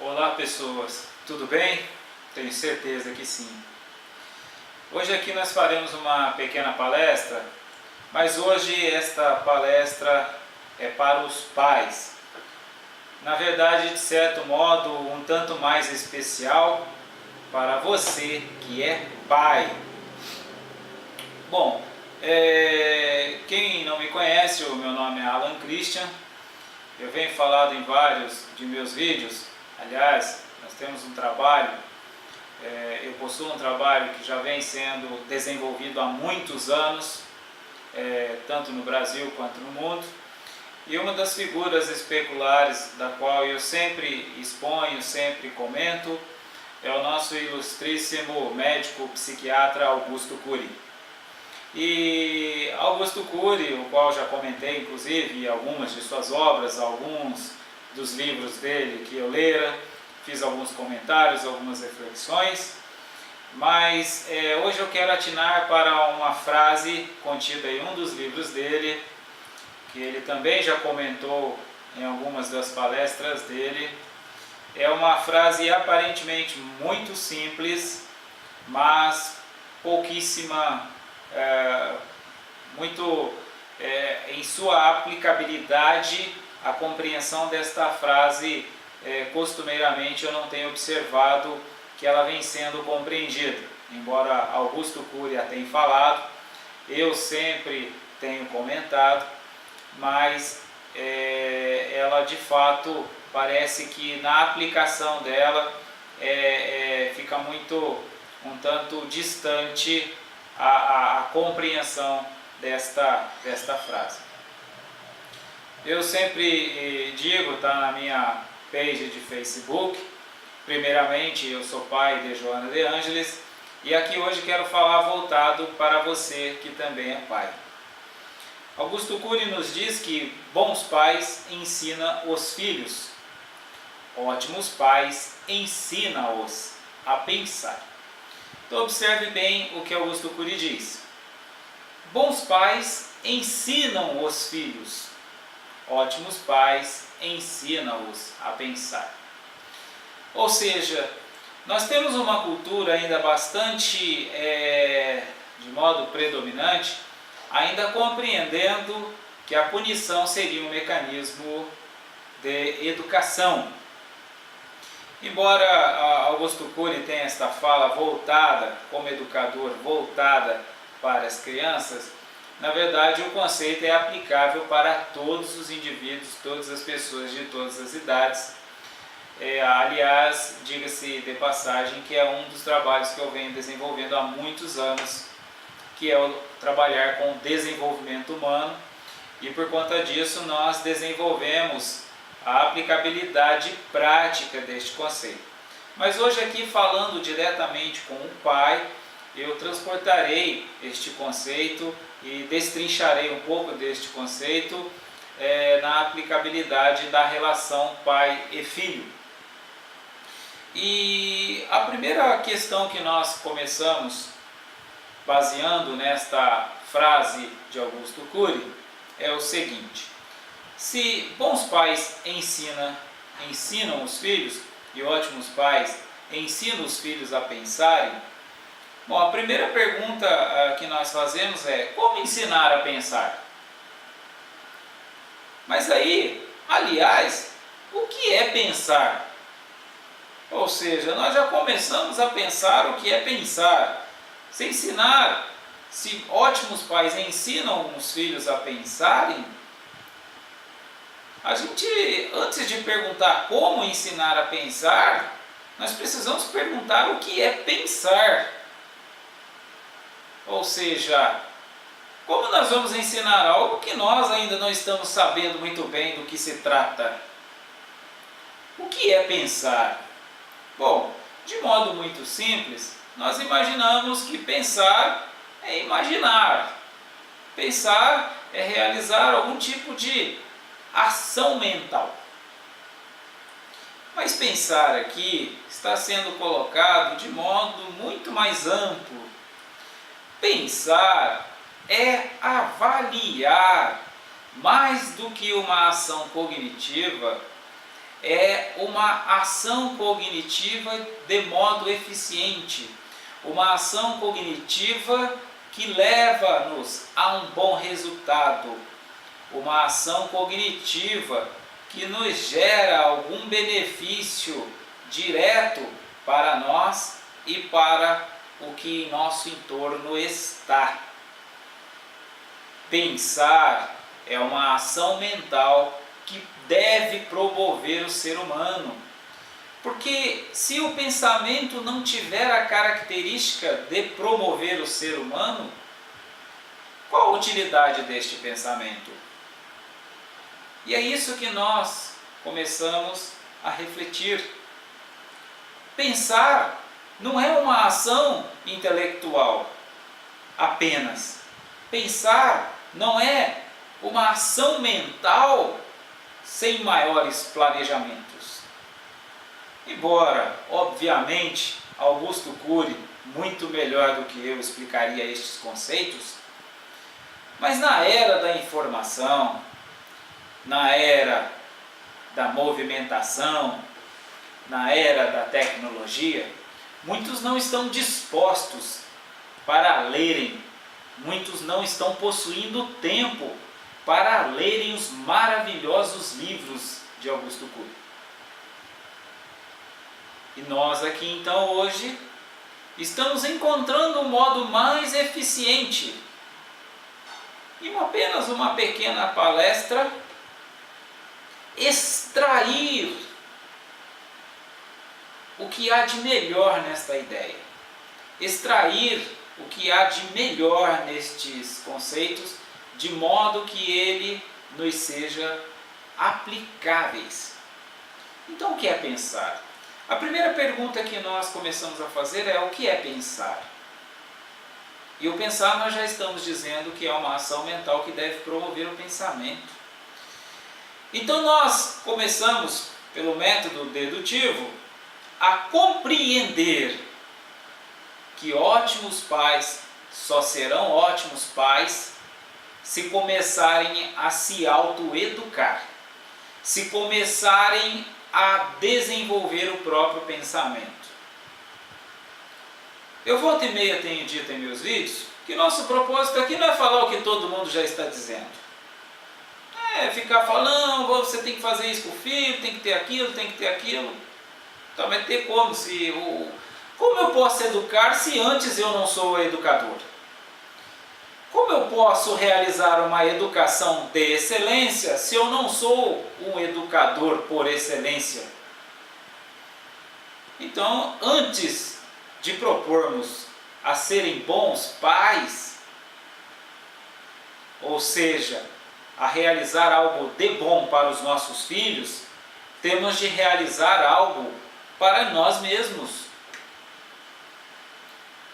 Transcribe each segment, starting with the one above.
Olá pessoas, tudo bem? Tenho certeza que sim. Hoje aqui nós faremos uma pequena palestra, mas hoje esta palestra é para os pais. Na verdade, de certo modo, um tanto mais especial para você que é pai. Bom, quem não me conhece, o meu nome é Alan Christian. Eu venho falado em vários de meus vídeos. Aliás, nós temos um trabalho, eu possuo um trabalho que já vem sendo desenvolvido há muitos anos, tanto no Brasil quanto no mundo. E uma das figuras especulares da qual eu sempre exponho, sempre comento, é o nosso ilustríssimo médico psiquiatra Augusto Cury. E Augusto Cury, o qual já comentei inclusive algumas de suas obras, alguns dos livros dele que eu lera, fiz alguns comentários, algumas reflexões, mas hoje eu quero atinar para uma frase contida em um dos livros dele, que ele também já comentou em algumas das palestras dele. É uma frase aparentemente muito simples, mas pouquíssima, em sua aplicabilidade. A compreensão desta frase, costumeiramente eu não tenho observado que ela vem sendo compreendida. Embora Augusto Cury a tenha falado, eu sempre tenho comentado, mas ela de fato parece que na aplicação dela fica um tanto distante a compreensão desta frase. Eu sempre digo, está na minha page de Facebook, primeiramente eu sou pai de Joana de Ângeles, e aqui hoje quero falar voltado para você que também é pai. Augusto Cury nos diz que bons pais ensinam os filhos, ótimos pais ensinam-os a pensar. Então observe bem o que Augusto Cury diz. Bons pais ensinam os filhos, ótimos pais ensinam-os a pensar. Ou seja, nós temos uma cultura ainda bastante, de modo predominante, ainda compreendendo que a punição seria um mecanismo de educação. Embora Augusto Cury tenha esta fala voltada, como educador, voltada para as crianças, na verdade o conceito é aplicável para todos os indivíduos, todas as pessoas de todas as idades. Aliás, diga-se de passagem que é um dos trabalhos que eu venho desenvolvendo há muitos anos, que é o trabalhar com o desenvolvimento humano, e por conta disso nós desenvolvemos a aplicabilidade prática deste conceito. Mas hoje aqui, falando diretamente com o pai, eu transportarei este conceito e destrincharei um pouco deste conceito na aplicabilidade da relação pai e filho. E a primeira questão que nós começamos, baseando nesta frase de Augusto Cury, é o seguinte: se bons pais ensinam os filhos, e ótimos pais ensinam os filhos a pensarem, bom, a primeira pergunta que nós fazemos é: como ensinar a pensar? Mas aí, aliás, o que é pensar? Ou seja, nós já começamos a pensar o que é pensar. Se ótimos pais ensinam os filhos a pensarem, a gente, antes de perguntar como ensinar a pensar, nós precisamos perguntar o que é pensar. Ou seja, como nós vamos ensinar algo que nós ainda não estamos sabendo muito bem do que se trata? O que é pensar? Bom, de modo muito simples, nós imaginamos que pensar é imaginar. Pensar é realizar algum tipo de ação mental. Mas pensar aqui está sendo colocado de modo muito mais amplo. Pensar é avaliar, mais do que uma ação cognitiva, é uma ação cognitiva de modo eficiente, uma ação cognitiva que leva-nos a um bom resultado, uma ação cognitiva que nos gera algum benefício direto para nós e para o que em nosso entorno está. Pensar é uma ação mental que deve promover o ser humano. Porque se o pensamento não tiver a característica de promover o ser humano, qual a utilidade deste pensamento? E é isso que nós começamos a refletir. Pensar não é uma ação intelectual apenas. Pensar não é uma ação mental sem maiores planejamentos. Embora, obviamente, Augusto Cury, muito melhor do que eu, explicaria estes conceitos, mas na era da informação, na era da movimentação, na era da tecnologia, muitos não estão dispostos para lerem, muitos não estão possuindo tempo para lerem os maravilhosos livros de Augusto Cury. E nós aqui então hoje estamos encontrando um modo mais eficiente, em apenas uma pequena palestra, extrair o que há de melhor nesta ideia, extrair o que há de melhor nestes conceitos, de modo que ele nos seja aplicáveis. Então, o que é pensar? A primeira pergunta que nós começamos a fazer é: o que é pensar? E o pensar nós já estamos dizendo que é uma ação mental que deve promover o pensamento. Então nós começamos, pelo método dedutivo, a compreender que ótimos pais só serão ótimos pais se começarem a se autoeducar, se começarem a desenvolver o próprio pensamento. Eu volta e meia tenho dito em meus vídeos que nosso propósito aqui não é falar o que todo mundo já está dizendo. É ficar falando, você tem que fazer isso com o filho, tem que ter aquilo, tem que ter aquilo. Então vai ter como? Como eu posso educar se antes eu não sou educador? Como eu posso realizar uma educação de excelência se eu não sou um educador por excelência? Então, antes de propormos a serem bons pais, ou seja, a realizar algo de bom para os nossos filhos, temos de realizar algo para nós mesmos.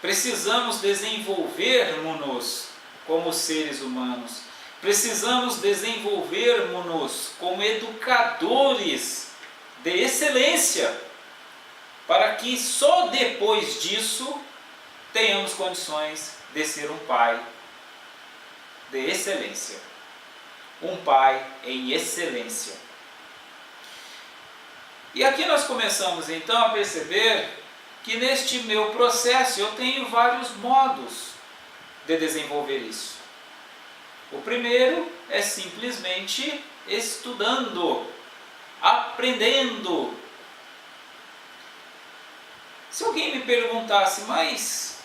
Precisamos desenvolver-nos como seres humanos. Precisamos desenvolver-nos como educadores de excelência, para que só depois disso tenhamos condições de ser um pai de excelência. Um pai em excelência. E aqui nós começamos então a perceber que neste meu processo eu tenho vários modos de desenvolver isso. O primeiro é simplesmente estudando, aprendendo. Se alguém me perguntasse: mas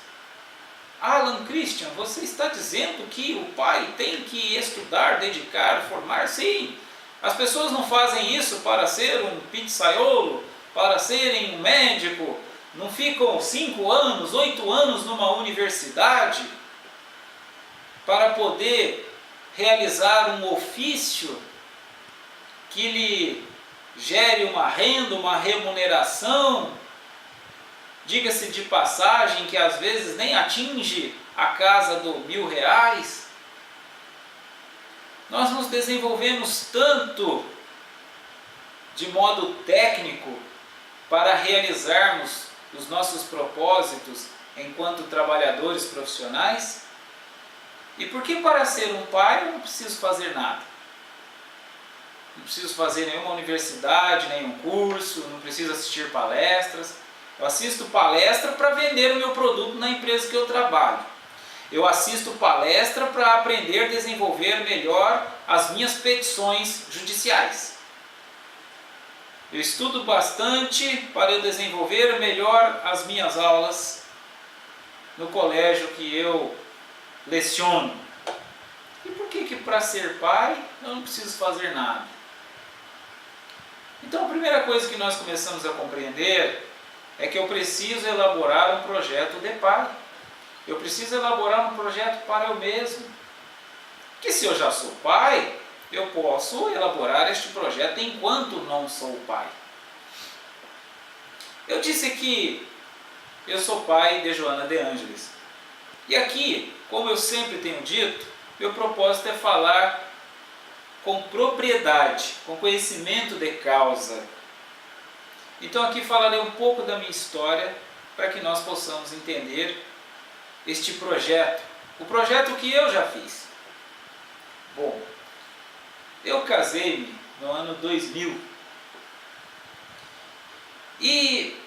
Alan Christian, você está dizendo que o pai tem que estudar, dedicar, formar? Sim, as pessoas não fazem isso para ser um pizzaiolo, para serem um médico, não ficam 5 anos, 8 anos numa universidade para poder realizar um ofício que lhe gere uma renda, uma remuneração. Diga-se de passagem que às vezes nem atinge a casa do R$1.000. Nós nos desenvolvemos tanto de modo técnico para realizarmos os nossos propósitos enquanto trabalhadores profissionais. E por que para ser um pai eu não preciso fazer nada? não preciso fazer nenhuma universidade, nenhum curso, não preciso assistir palestras. Eu assisto palestra para vender o meu produto na empresa que eu trabalho. Eu assisto palestra para aprender a desenvolver melhor as minhas petições judiciais. Eu estudo bastante para eu desenvolver melhor as minhas aulas no colégio que eu leciono. E por que para ser pai eu não preciso fazer nada? Então a primeira coisa que nós começamos a compreender é que eu preciso elaborar um projeto de pai. Eu preciso elaborar um projeto para eu mesmo. Que se eu já sou pai, eu posso elaborar este projeto enquanto não sou pai. Eu disse que eu sou pai de Joana de Ângeles. E aqui, como eu sempre tenho dito, meu propósito é falar com propriedade, com conhecimento de causa. Então aqui falarei um pouco da minha história para que nós possamos entender este projeto, o projeto que eu já fiz. Bom, eu casei-me no ano 2000 e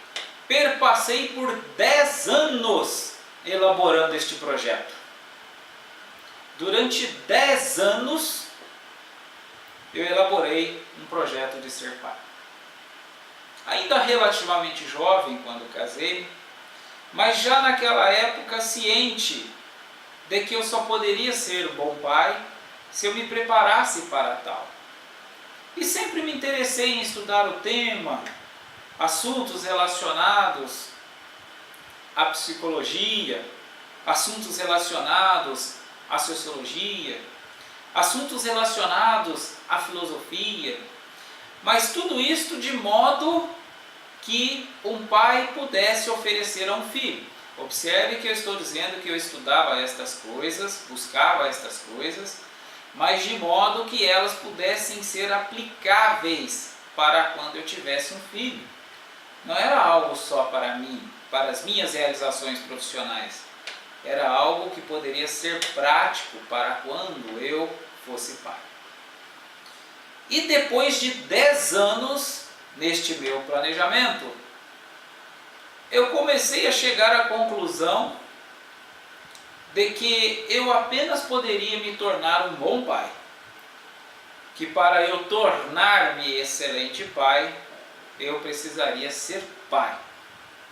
perpassei por 10 anos elaborando este projeto. Durante 10 anos eu elaborei um projeto de ser pai. Ainda relativamente jovem quando casei, mas já naquela época ciente de que eu só poderia ser bom pai se eu me preparasse para tal. E sempre me interessei em estudar o tema, assuntos relacionados à psicologia, assuntos relacionados à sociologia, assuntos relacionados à filosofia, mas tudo isto de modo que um pai pudesse oferecer a um filho. Observe que eu estou dizendo que eu estudava estas coisas, buscava estas coisas, mas de modo que elas pudessem ser aplicáveis para quando eu tivesse um filho. Não era algo só para mim, para as minhas realizações profissionais. Era algo que poderia ser prático para quando eu fosse pai. E depois de 10 anos neste meu planejamento, eu comecei a chegar à conclusão de que eu apenas poderia me tornar um bom pai. Que para eu tornar-me excelente pai, eu precisaria ser pai.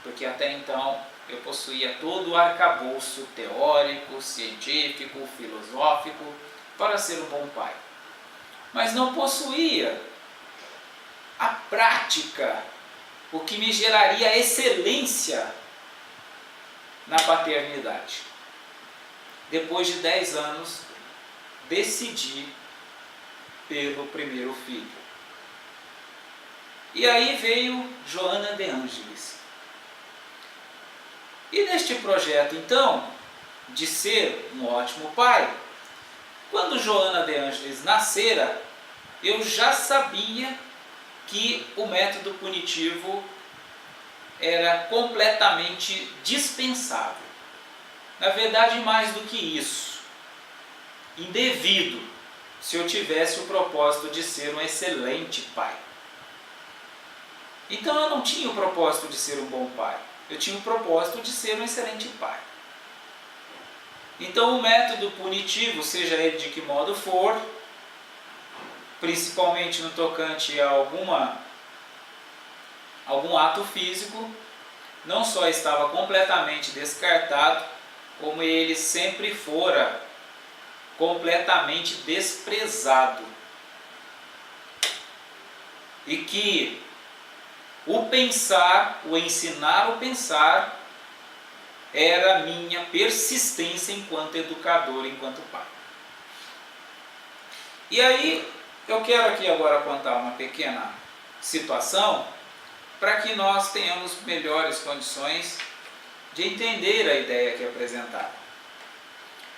Porque até então eu possuía todo o arcabouço teórico, científico, filosófico para ser um bom pai. Mas não possuía a prática, o que me geraria excelência na paternidade. Depois de 10 anos, decidi pelo primeiro filho. E aí veio Joana de Ângeles. E neste projeto, então, de ser um ótimo pai, quando Joana de Ângeles nascera, eu já sabia que o método punitivo era completamente dispensável. Na verdade, mais do que isso, indevido, se eu tivesse o propósito de ser um excelente pai. Então eu não tinha o propósito de ser um bom pai, eu tinha o propósito de ser um excelente pai. Então o método punitivo, seja ele de que modo for, principalmente no tocante a algum ato físico, não só estava completamente descartado, como ele sempre fora completamente desprezado. E que o pensar, o ensinar o pensar, era a minha persistência enquanto educador, enquanto pai. E aí, eu quero aqui agora contar uma pequena situação para que nós tenhamos melhores condições de entender a ideia aqui apresentada.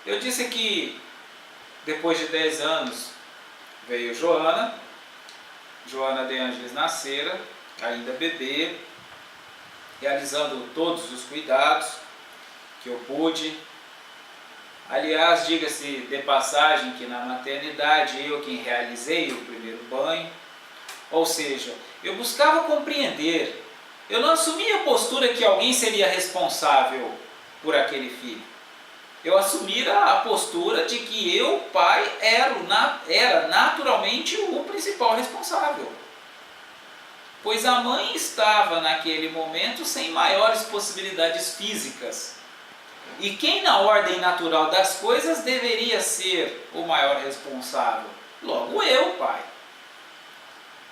Eu disse que depois de 10 anos veio Joana de Ângeles nascera, ainda bebê, realizando todos os cuidados que eu pude Aliás, diga-se de passagem que na maternidade eu quem realizei o primeiro banho, ou seja, eu buscava compreender, eu não assumia a postura que alguém seria responsável por aquele filho. Eu assumia a postura de que eu, pai, era naturalmente o principal responsável. Pois a mãe estava naquele momento sem maiores possibilidades físicas. E quem na ordem natural das coisas deveria ser o maior responsável? Logo eu, pai.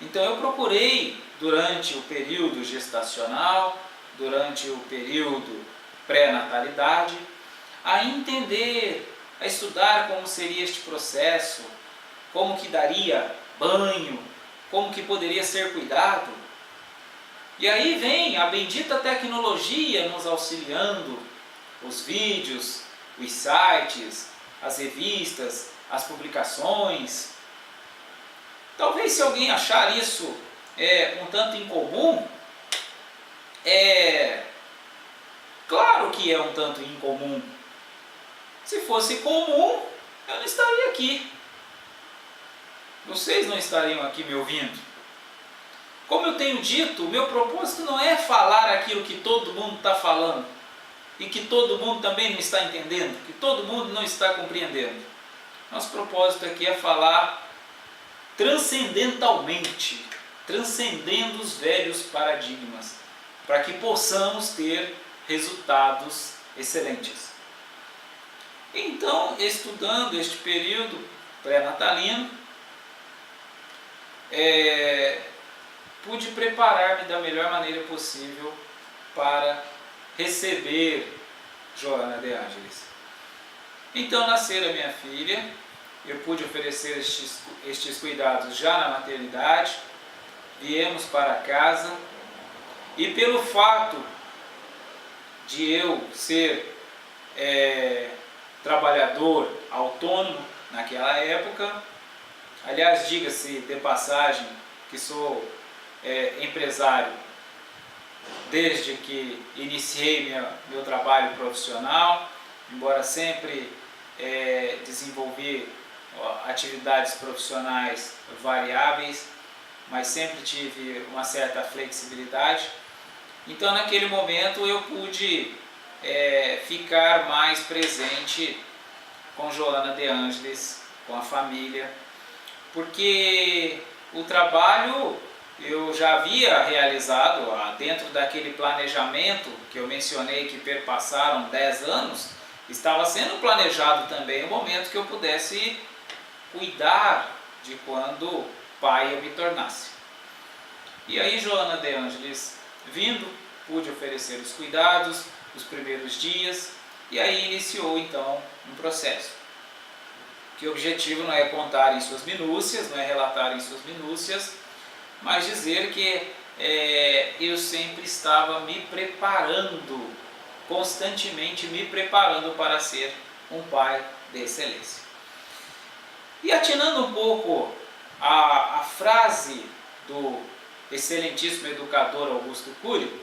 Então eu procurei, durante o período gestacional, durante o período pré-natalidade, a entender, a estudar como seria este processo, como que daria banho, como que poderia ser cuidado. E aí vem a bendita tecnologia nos auxiliando, os vídeos, os sites, as revistas, as publicações. Talvez se alguém achar isso um tanto incomum, claro que é um tanto incomum. Se fosse comum, eu não estaria aqui. Vocês não estariam aqui me ouvindo. Como eu tenho dito, o meu propósito não é falar aquilo que todo mundo está falando e que todo mundo também não está entendendo, que todo mundo não está compreendendo. Nosso propósito aqui é falar transcendentalmente, transcendendo os velhos paradigmas, para que possamos ter resultados excelentes. Então, estudando este período pré-natalino, pude preparar-me da melhor maneira possível para receber Joana de Ângeles. Então, nascera minha filha, eu pude oferecer estes cuidados já na maternidade, viemos para casa, e pelo fato de eu ser trabalhador autônomo naquela época, aliás, diga-se de passagem que sou empresário desde que iniciei meu trabalho profissional, embora sempre desenvolvi atividades profissionais variáveis, mas sempre tive uma certa flexibilidade. Então, naquele momento, eu pude ficar mais presente com Joana de Ângeles, com a família, porque o trabalho eu já havia realizado dentro daquele planejamento que eu mencionei que perpassaram 10 anos, estava sendo planejado também o momento que eu pudesse cuidar de quando pai eu me tornasse. E aí Joana de Ângeles vindo, pude oferecer os cuidados, os primeiros dias, e aí iniciou então um processo. Que o objetivo não é contar em suas minúcias, não é relatar em suas minúcias, mas dizer que eu sempre estava me preparando, constantemente me preparando para ser um pai de excelência. E atinando um pouco a frase do excelentíssimo educador Augusto Cury,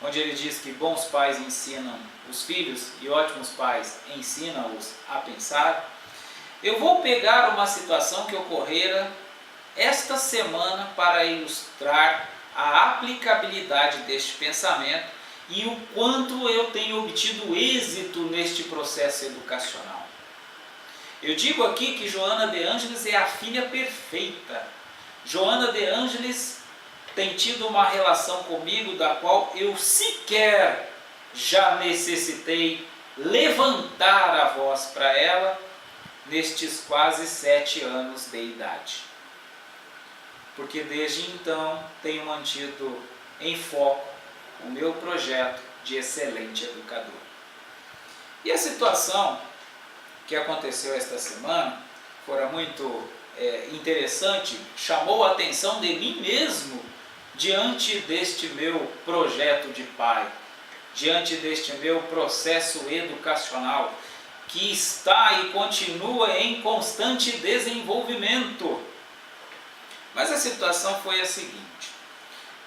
onde ele diz que bons pais ensinam os filhos e ótimos pais ensinam-os a pensar, eu vou pegar uma situação que ocorrera esta semana para ilustrar a aplicabilidade deste pensamento e o quanto eu tenho obtido êxito neste processo educacional. Eu digo aqui que Joana de Ângeles é a filha perfeita. Joana de Ângeles tem tido uma relação comigo da qual eu sequer já necessitei levantar a voz para ela nestes quase 7 anos de idade. Porque desde então tenho mantido em foco o meu projeto de excelente educador. E a situação que aconteceu esta semana fora muito interessante, chamou a atenção de mim mesmo diante deste meu projeto de pai, diante deste meu processo educacional, que está e continua em constante desenvolvimento. Mas a situação foi a seguinte: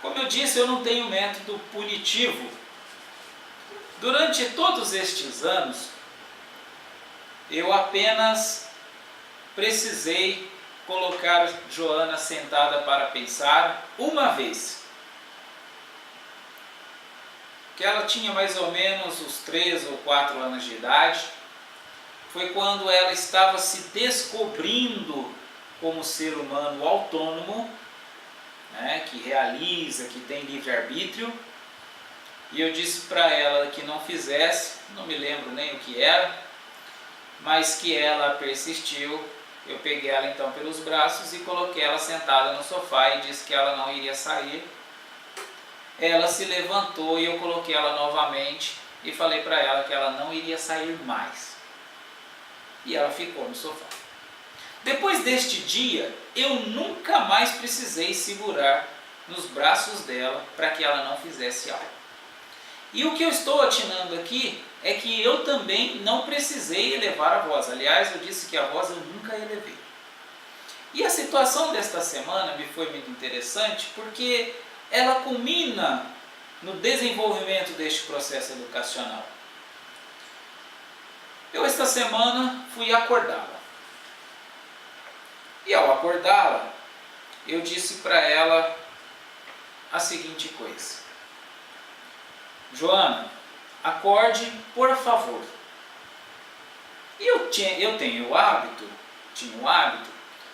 como eu disse, eu não tenho método punitivo. Durante todos estes anos, eu apenas precisei colocar Joana sentada para pensar uma vez. Que ela tinha mais ou menos os 3 ou 4 anos de idade. Foi quando ela estava se descobrindo como ser humano autônomo, né, que realiza, que tem livre-arbítrio. E eu disse para ela que não fizesse, não me lembro nem o que era, mas que ela persistiu. Eu peguei ela então pelos braços e coloquei ela sentada no sofá e disse que ela não iria sair. Ela se levantou e eu coloquei ela novamente e falei para ela que ela não iria sair mais. E ela ficou no sofá. Depois deste dia, eu nunca mais precisei segurar nos braços dela para que ela não fizesse algo. E o que eu estou atinando aqui é que eu também não precisei elevar a voz. Aliás, eu disse que a voz eu nunca elevei. E a situação desta semana me foi muito interessante porque ela culmina no desenvolvimento deste processo educacional. Eu esta semana fui acordá-la. E ao acordá-la, eu disse para ela a seguinte coisa: Joana, acorde, por favor. E eu tinha o hábito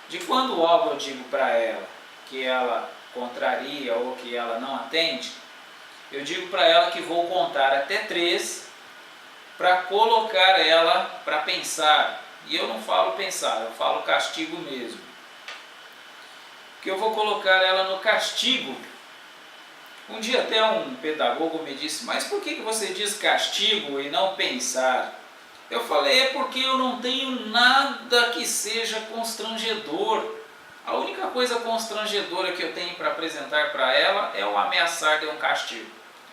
de quando algo eu digo para ela que ela contraria ou que ela não atende, eu digo para ela que vou contar até 3 para colocar ela para pensar. E eu não falo pensar, eu falo castigo mesmo. Que eu vou colocar ela no castigo. Um dia até um pedagogo me disse: mas por que você diz castigo e não pensar? Eu falei: é porque eu não tenho nada que seja constrangedor. A única coisa constrangedora que eu tenho para apresentar para ela é o ameaçar de um castigo.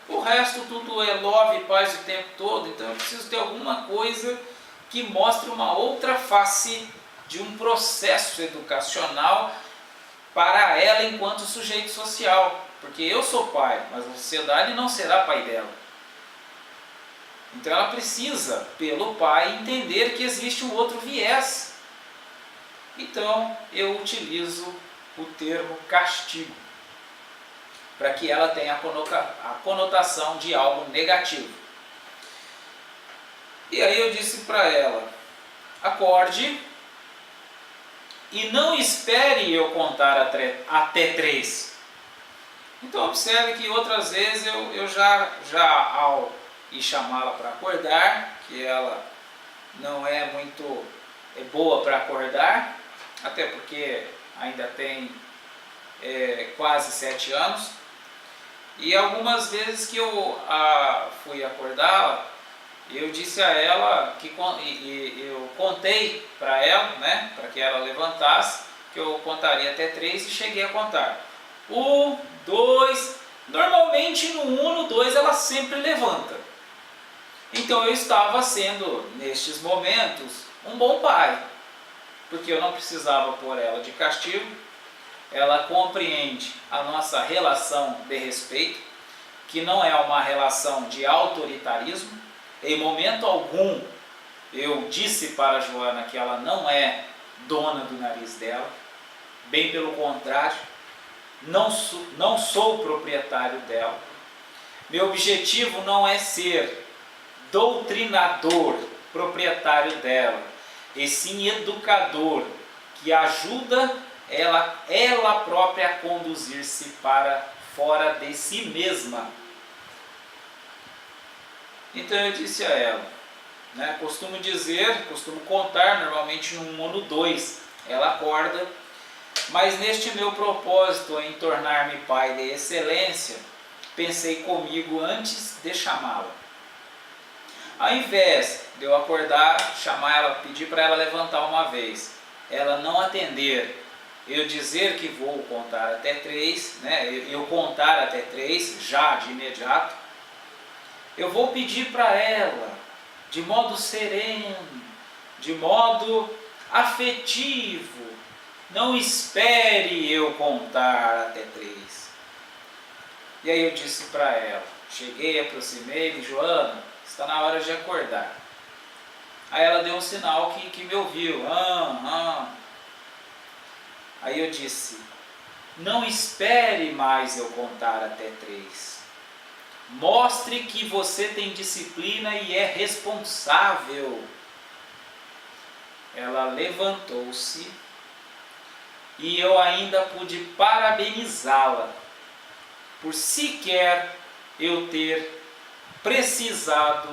O resto tudo é love e paz o tempo todo. Então eu preciso ter alguma coisa que mostre uma outra face de um processo educacional para ela enquanto sujeito social. Porque eu sou pai, mas a sociedade não será pai dela. Então ela precisa, pelo pai, entender que existe um outro viés. Então eu utilizo o termo castigo, para que ela tenha a conotação de algo negativo. E aí eu disse para ela: acorde e não espere eu contar até 3. Então observe que outras vezes eu já ao ir chamá-la para acordar, que ela não é muito boa para acordar, até porque ainda tem quase 7 anos, e algumas vezes que eu fui acordá-la, eu disse a ela que eu contei para ela, né, para que ela levantasse, que eu contaria até 3 e cheguei a contar. 1, 2, normalmente no 1, no 2 ela sempre levanta. Então eu estava sendo, nestes momentos, um bom pai, porque eu não precisava pôr ela de castigo. Ela compreende a nossa relação de respeito, que não é uma relação de autoritarismo. Em momento algum eu disse para a Joana que ela não é dona do nariz dela, bem pelo contrário, não sou o proprietário dela. Meu objetivo não é ser doutrinador, proprietário dela, e sim educador, que ajuda ela própria a conduzir-se para fora de si mesma. Então eu disse a ela, né, costumo contar normalmente no 1 ou no 2, ela acorda, mas neste meu propósito em tornar-me pai de excelência, pensei comigo antes de chamá-la. Ao invés de eu acordar, chamar ela, pedir para ela levantar uma vez, ela não atender, eu dizer que vou contar até 3, né, eu contar até 3, já de imediato, eu vou pedir para ela, de modo sereno, de modo afetivo, não espere eu contar até 3. E aí eu disse para ela, cheguei, aproximei-me: Joana, está na hora de acordar. Aí ela deu um sinal que me ouviu. Aí eu disse: não espere mais eu contar até 3. Mostre que você tem disciplina e é responsável. Ela levantou-se e eu ainda pude parabenizá-la por sequer eu ter precisado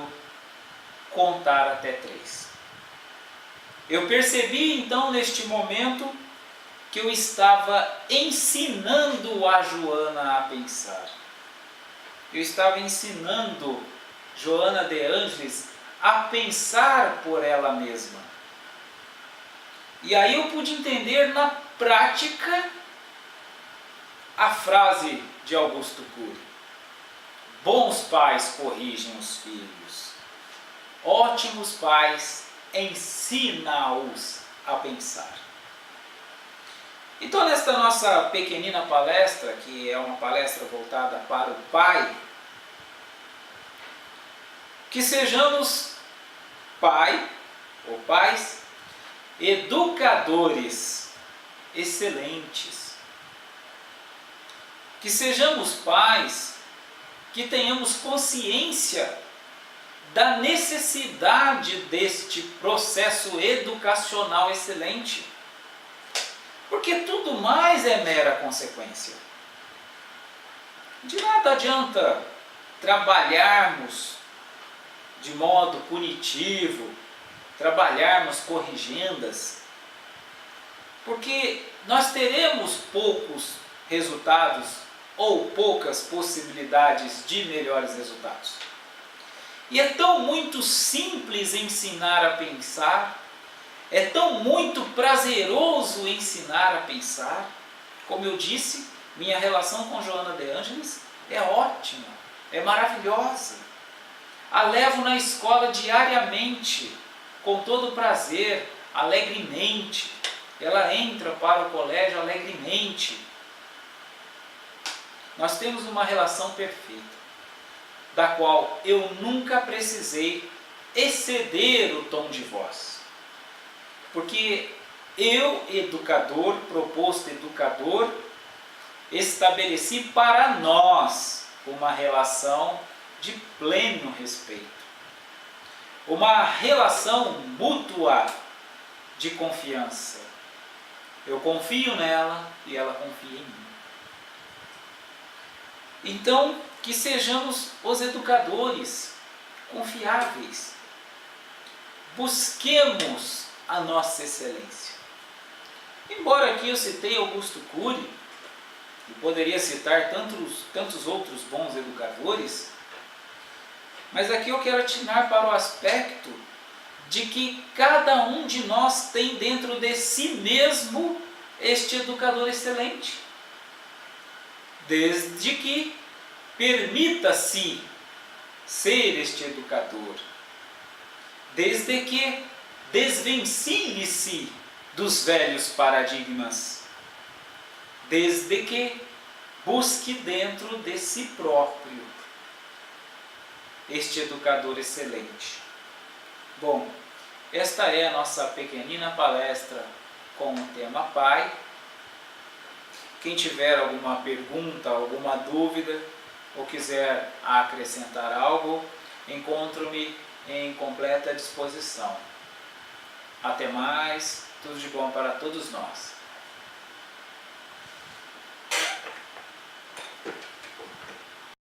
contar até 3. Eu percebi então neste momento que eu estava ensinando a Joana a pensar. Eu estava ensinando Joana de Ângeles a pensar por ela mesma. E aí eu pude entender na prática a frase de Augusto Cury: bons pais corrigem os filhos, ótimos pais ensinam-os a pensar. Então, nesta nossa pequenina palestra, que é uma palestra voltada para o pai, que sejamos pai ou pais educadores excelentes. Que sejamos pais que tenhamos consciência da necessidade deste processo educacional excelente. Porque tudo mais é mera consequência. De nada adianta trabalharmos de modo punitivo, trabalharmos corrigendas, porque nós teremos poucos resultados ou poucas possibilidades de melhores resultados. E é tão muito simples ensinar a pensar, é tão muito prazeroso ensinar a pensar. Como eu disse, minha relação com Joana de Ângeles é ótima, é maravilhosa. A levo na escola diariamente, com todo prazer, alegremente. Ela entra para o colégio alegremente. Nós temos uma relação perfeita, da qual eu nunca precisei exceder o tom de voz. Porque eu, educador, proposto educador, estabeleci para nós uma relação de pleno respeito. Uma relação mútua de confiança. Eu confio nela e ela confia em mim. Então, que sejamos os educadores confiáveis. Busquemos a nossa excelência. Embora aqui eu citei Augusto Cury, e poderia citar tantos outros bons educadores, mas aqui eu quero atinar para o aspecto de que cada um de nós tem dentro de si mesmo este educador excelente. Desde que permita-se ser este educador. Desde que desvencilhe-se dos velhos paradigmas. Desde que busque dentro de si próprio este educador excelente. Bom, esta é a nossa pequenina palestra com o tema Pai. Quem tiver alguma pergunta, alguma dúvida, ou quiser acrescentar algo, encontro-me em completa disposição. Até mais, tudo de bom para todos nós.